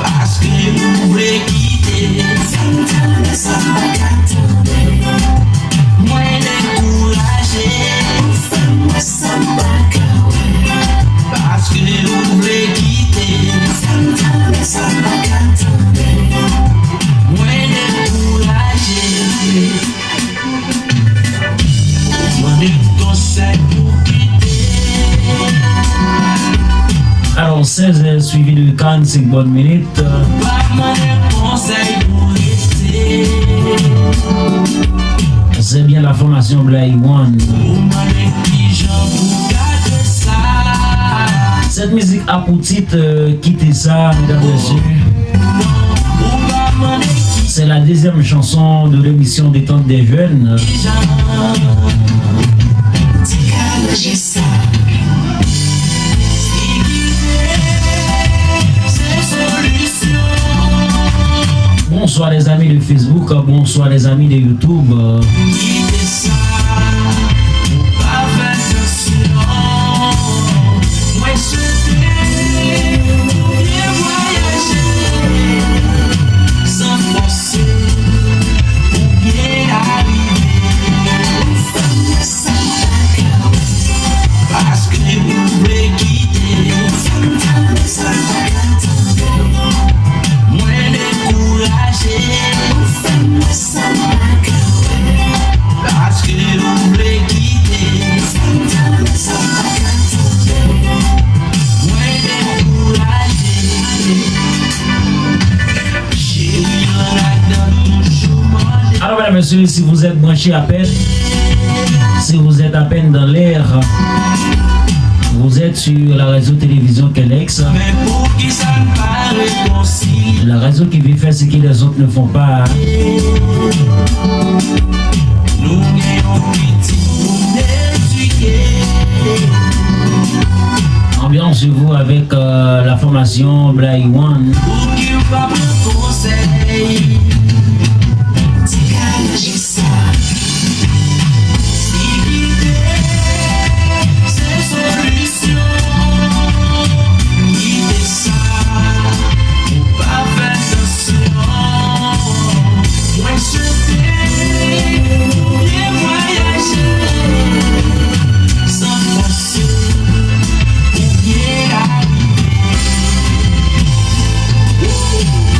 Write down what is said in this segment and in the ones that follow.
Parce que nous voulons quitter. Moi découragé. Parce que nous voulons quitter. Moi découragé. Moi des conseils pour quitter. Alors 16 suivi de 45 bonnes minutes. C'est bien la formation Black One. Cette musique a pour titre Quitter ça, mesdames et messieurs. C'est la deuxième chanson de l'émission Détente des jeunes. Bonsoir les amis de Facebook, bonsoir les amis de YouTube. Alors mesdames et messieurs, si vous êtes branchés à peine, si vous êtes à peine dans l'air, vous êtes sur la radio-télévision Kelex, la radio qui veut faire ce que les autres ne font pas. Ambiance sur vous avec la formation Black One.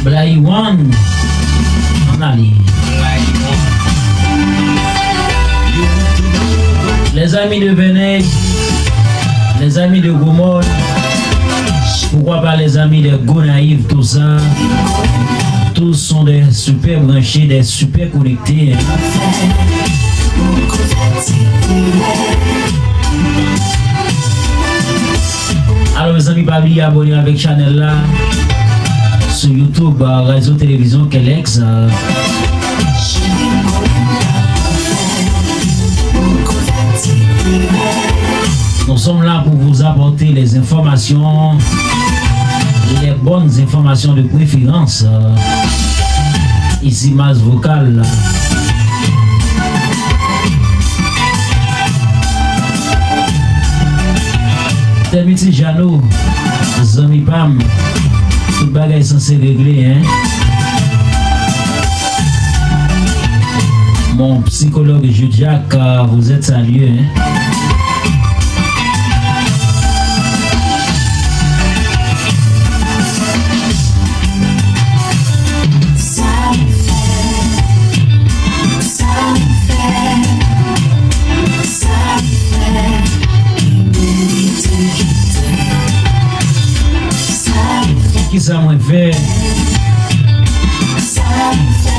Black One, on allait. Les amis de Venay, les amis de Gomol, pourquoi pas les amis de Gonaïve, tout ça. Tous sont des super branchés, des super connectés. Alors mes amis, pas oublier abonner avec channel là sur YouTube, Radio Télévision Kelex. Nous sommes là pour vous apporter les informations, les bonnes informations de préférence. Ici, masse vocale. Termiti Jano, Zami Pam, tout bagay censé régler, hein. Mon psychologue Judiac, vous êtes salué, hein. Qui ça m'a fait?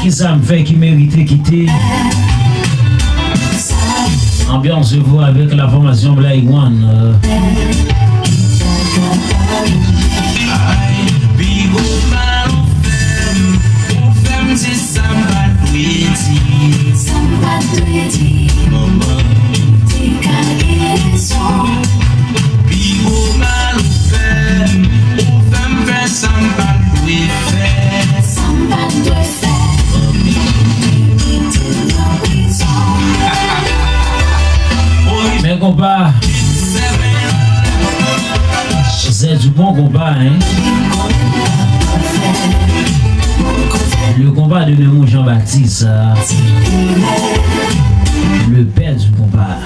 Qui ça me fait qui méritait quitter? Ambiance je vois avec la formation Black One. Mais compas, c'est du bon combat, hein. Le combat de Nemo Jean-Baptiste, le père du combat.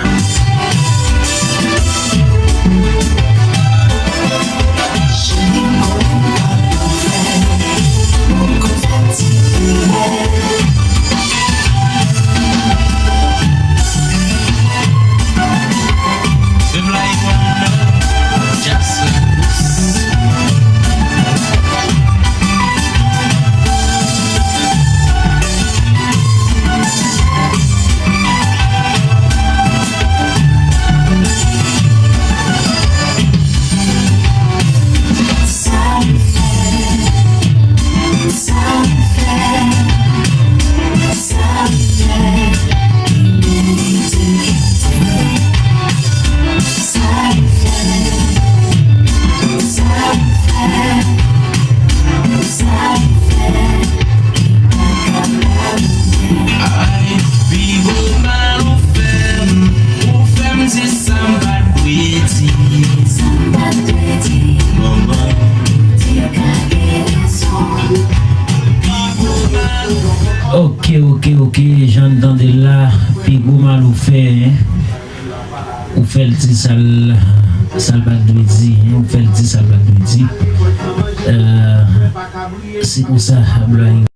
Ok, j'entends de là, puis Goumal ou fait le petit salbadouidi, ou fait le petit salbadouidi. C'est comme ça, Blaine.